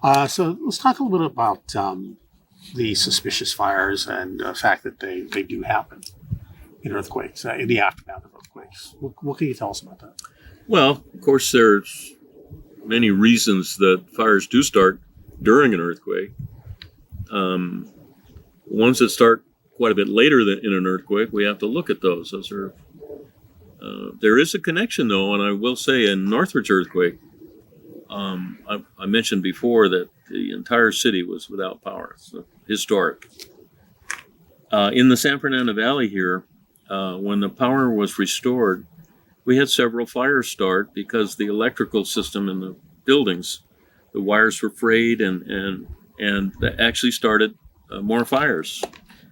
So let's talk a little bit about the suspicious fires and the fact that they do happen in earthquakes, in the aftermath of earthquakes. What can you tell us about that? Well, of course, there's many reasons that fires do start during an earthquake. Ones that start quite a bit later than in an earthquake, we have to look at those. There is a connection, though, and I will say in Northridge earthquake, I mentioned before that the entire city was without power. It's historic. In the San Fernando Valley here, when the power was restored, we had several fires start because the electrical system in the buildings, the wires were frayed, and that actually started more fires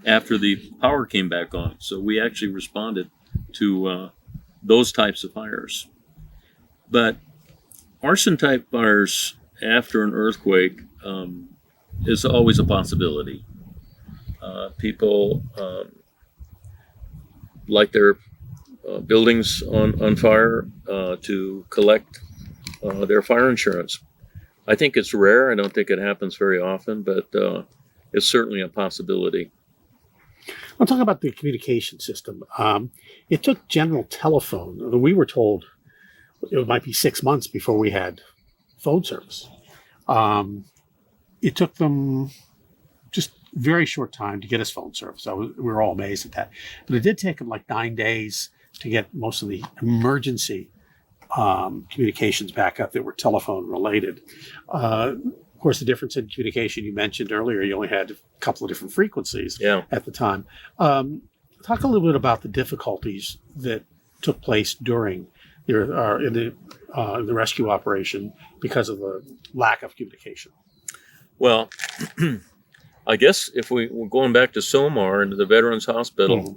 after the power came back on. So we actually responded to those types of fires. But arson type fires after an earthquake is always a possibility. People light their buildings on fire to collect their fire insurance. I think it's rare. I don't think it happens very often, but it's certainly a possibility. I'll talk about the communication system. It took General Telephone. We were told it might be 6 months before we had phone service. It took them just very short time to get us phone service. We were all amazed at that. But it did take them like 9 days to get most of the emergency communications back up that were telephone related. Of course, the difference in communication you mentioned earlier, you only had a couple of different frequencies at the time. Talk a little bit about the difficulties that took place during in the rescue operation because of the lack of communication. Well, I guess if we're going back to Sylmar and to the Veterans Hospital,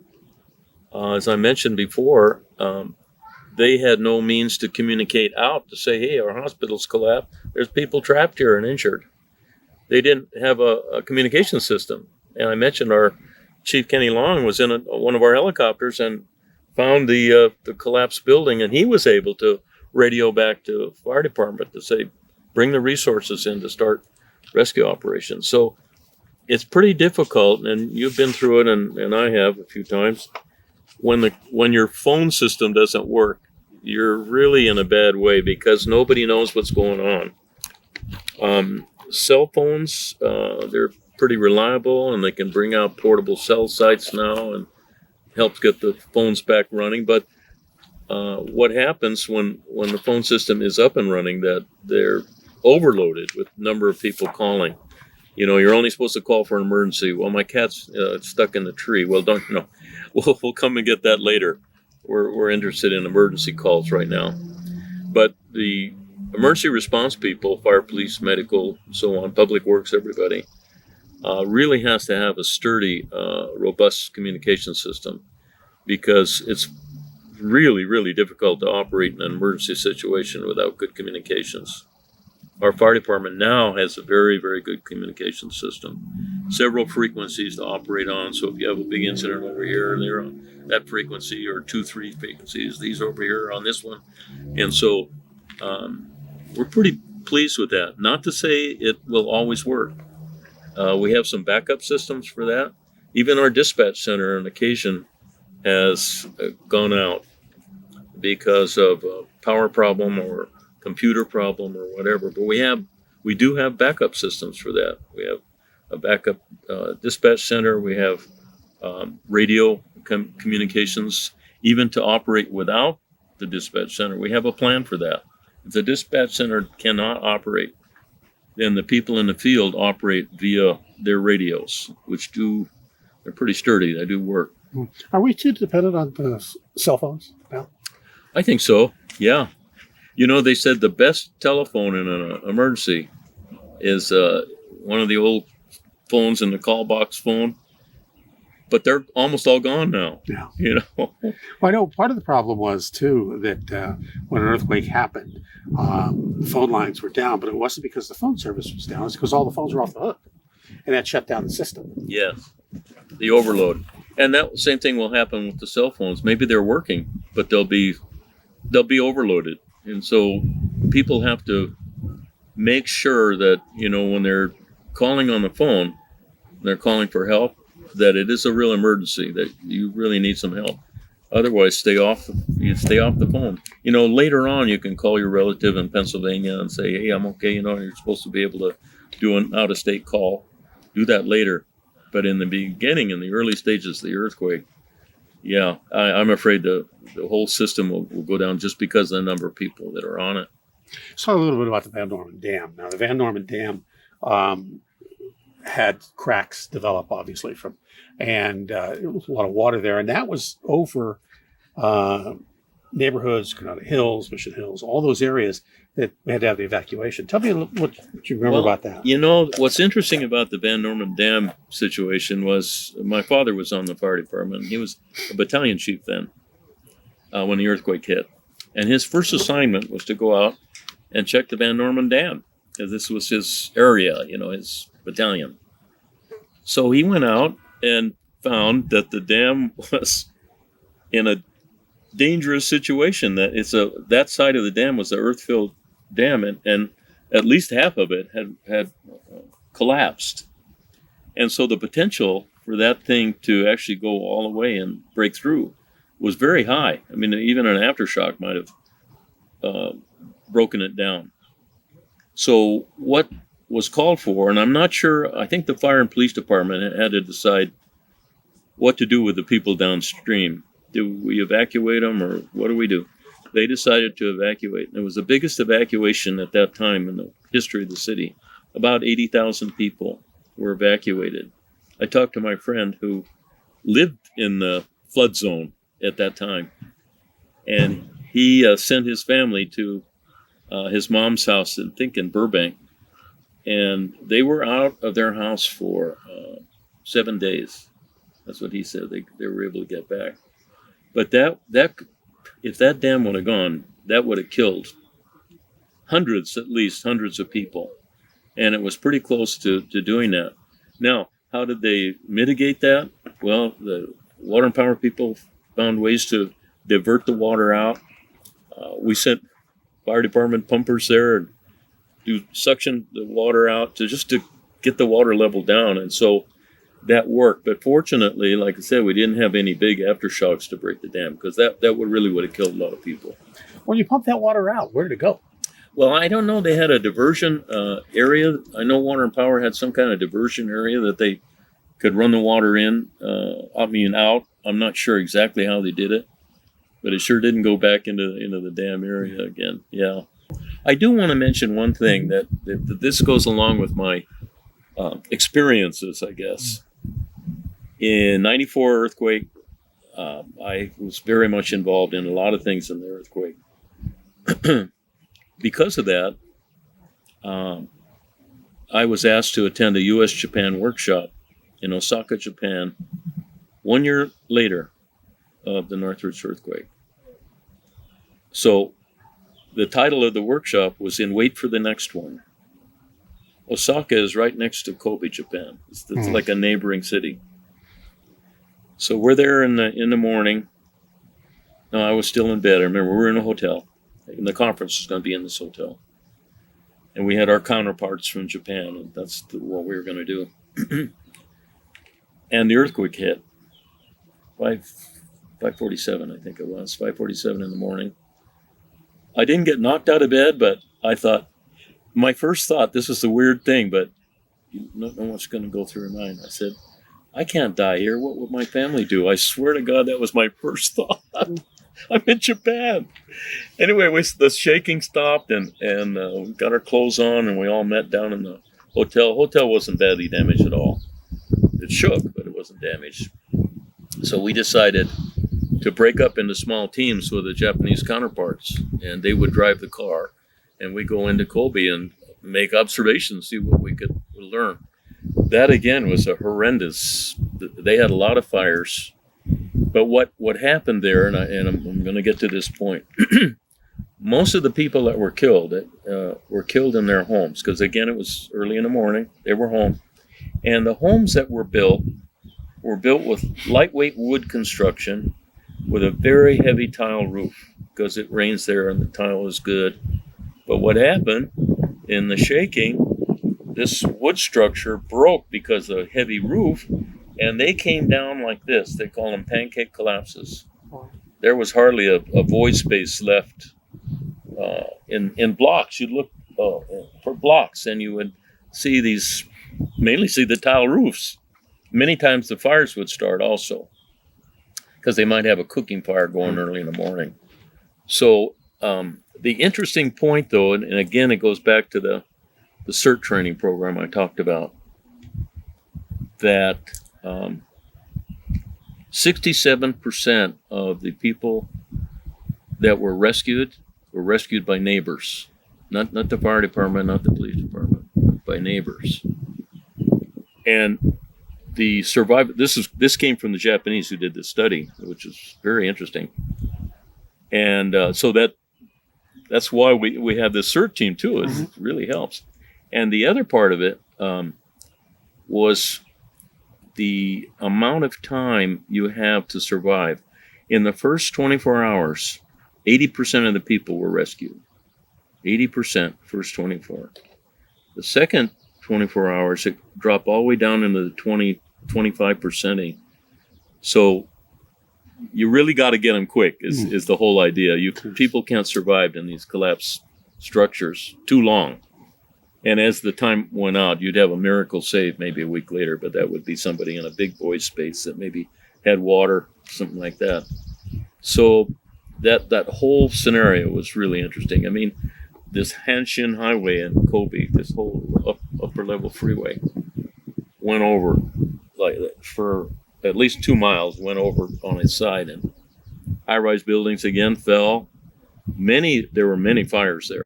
as I mentioned before, they had no means to communicate out to say, hey, our hospital's collapsed. There's people trapped here and injured. They didn't have a communication system. And I mentioned our Chief Kenny Long was in one of our helicopters and found the collapsed building, and he was able to radio back to the fire department to say, bring the resources in to start rescue operations. So it's pretty difficult, and you've been through it, and I have a few times. When your phone system doesn't work, you're really in a bad way because nobody knows what's going on. Cell phones, they're pretty reliable, and they can bring out portable cell sites now and help get the phones back running. But what happens when the phone system is up and running, that they're overloaded with number of people calling. You know, you're only supposed to call for an emergency. Well, my cat's stuck in the tree. Well, don't know. We'll come and get that later. We're interested in emergency calls right now. But the emergency response people, fire, police, medical, so on, public works, everybody, really has to have a sturdy, robust communication system because it's really, really difficult to operate in an emergency situation without good communications. Our fire department now has a very, very good communication system. Several frequencies to operate on. So if you have a big incident over here, they're on that frequency, or 2-3 frequencies. These over here on this one. And so we're pretty pleased with that. Not to say it will always work. We have some backup systems for that. Even our dispatch center on occasion has gone out because of a power problem or computer problem or whatever, but we do have backup systems for that. We have a backup dispatch center. We have radio communications, even to operate without the dispatch center. We have a plan for that. If the dispatch center cannot operate, then the people in the field operate via their radios, they're pretty sturdy. They do work. Are we too dependent on the cell phones now? I think so, yeah. You know, they said the best telephone in an emergency is one of the old phones in the call box phone, but they're almost all gone now. Yeah. You know? Well, I know part of the problem was, too, that when an earthquake happened, the phone lines were down, but it wasn't because the phone service was down. It's because all the phones were off the hook, and that shut down the system. Yes, the overload. And that same thing will happen with the cell phones. Maybe they're working, but they'll be overloaded. And so people have to make sure that, when they're calling on the phone, they're calling for help, that it is a real emergency, that you really need some help. Otherwise, you stay off the phone. Later on, you can call your relative in Pennsylvania and say, hey, I'm okay. You're supposed to be able to do an out-of-state call. Do that later. But in the beginning, in the early stages of the earthquake, yeah, I'm afraid the whole system will go down just because of the number of people that are on it. Let's talk a little bit about the Van Norman Dam. Now, the Van Norman Dam had cracks develop, obviously, and there was a lot of water there, and that was over neighborhoods, Canada Hills, Mission Hills, all those areas that we had to have the evacuation. Tell me a little, what you remember about that. What's interesting about the Van Norman Dam situation was my father was on the fire department. He was a battalion chief then when the earthquake hit. And his first assignment was to go out and check the Van Norman Dam, because this was his area, his battalion. So he went out and found that the dam was in a dangerous situation, that side of the dam was an earth-filled dam, and at least half of it had collapsed. And so the potential for that thing to actually go all the way and break through was very high. I mean, even an aftershock might have broken it down. So what was called for, and I'm not sure, I think the fire and police department had to decide what to do with the people downstream. Do we evacuate them, or what do we do? They decided to evacuate. And it was the biggest evacuation at that time in the history of the city. About 80,000 people were evacuated. I talked to my friend who lived in the flood zone at that time, and he sent his family to his mom's house, I think in Burbank, and they were out of their house for 7 days. That's what he said. They were able to get back. But that if that dam would have gone, that would have killed at least hundreds of people. And it was pretty close to doing that. Now, how did they mitigate that? Well, the water and power people found ways to divert the water out. We sent fire department pumpers there and suction the water out to get the water level down. And so that worked. But fortunately, like I said, we didn't have any big aftershocks to break the dam, because that would have killed a lot of people. When you pump that water out, where did it go? Well, I don't know. They had a diversion area. I know Water and Power had some kind of diversion area that they could run the water out. I'm not sure exactly how they did it, but it sure didn't go back into the dam area again. Yeah. I do want to mention one thing that this goes along with my experiences, I guess. In '94 earthquake, I was very much involved in a lot of things in the earthquake. Because of that, I was asked to attend a U.S.-Japan workshop in Osaka, Japan, 1 year later of the Northridge earthquake. So the title of the workshop was "In Wait for the Next One." Osaka is right next to Kobe, Japan. It's like a neighboring city. So we're there in the morning. No, I was still in bed. I remember we were in a hotel. And the conference was going to be in this hotel. And we had our counterparts from Japan, and that's what we were going to do. And the earthquake hit. 5:47, I think it was. 5:47 in the morning. I didn't get knocked out of bed, but I thought, my first thought, this is the weird thing, but you don't know what's going to go through your mind. I said, I can't die here. What would my family do? I swear to God, that was my first thought. I'm in Japan. Anyway, the shaking stopped, and we got our clothes on, and we all met down in the hotel. Hotel wasn't badly damaged at all. It shook, but it wasn't damaged. So we decided to break up into small teams with the Japanese counterparts, and they would drive the car, and we go into Kobe and make observations, see what we could learn. That again was a horrendous. They had a lot of fires, but what happened there, and I'm going to get to this point. Most of the people that were killed in their homes, because again it was early in the morning. They were home, and the homes that were built with lightweight wood construction, with a very heavy tile roof, because it rains there and the tile is good. But what happened in the shaking, this wood structure broke because of the heavy roof, and they came down like this. They call them pancake collapses. There was hardly a void space left in blocks. You'd look for blocks, and you would mainly see the tile roofs. Many times the fires would start also, because they might have a cooking fire going early in the morning. So the interesting point, though, and again, it goes back to the CERT training program I talked about, that 67% of the people that were rescued by neighbors, not the fire department, not the police department, by neighbors. And the survivor, this came from the Japanese who did this study, which is very interesting. And so that's why we have this CERT team too. It really helps. And the other part of it was the amount of time you have to survive. In the first 24 hours, 80% of the people were rescued. 80% first 24. The second 24 hours, it dropped all the way down into the 25%. So you really got to get them quick is the whole idea. People can't survive in these collapsed structures too long. And as the time went out, you'd have a miracle save maybe a week later, but that would be somebody in a big void space that maybe had water, something like that. So that whole scenario was really interesting. I mean, this Hanshin Highway in Kobe, this whole upper level freeway, went over like for at least 2 miles, went over on its side, and high-rise buildings again fell. There were many fires there.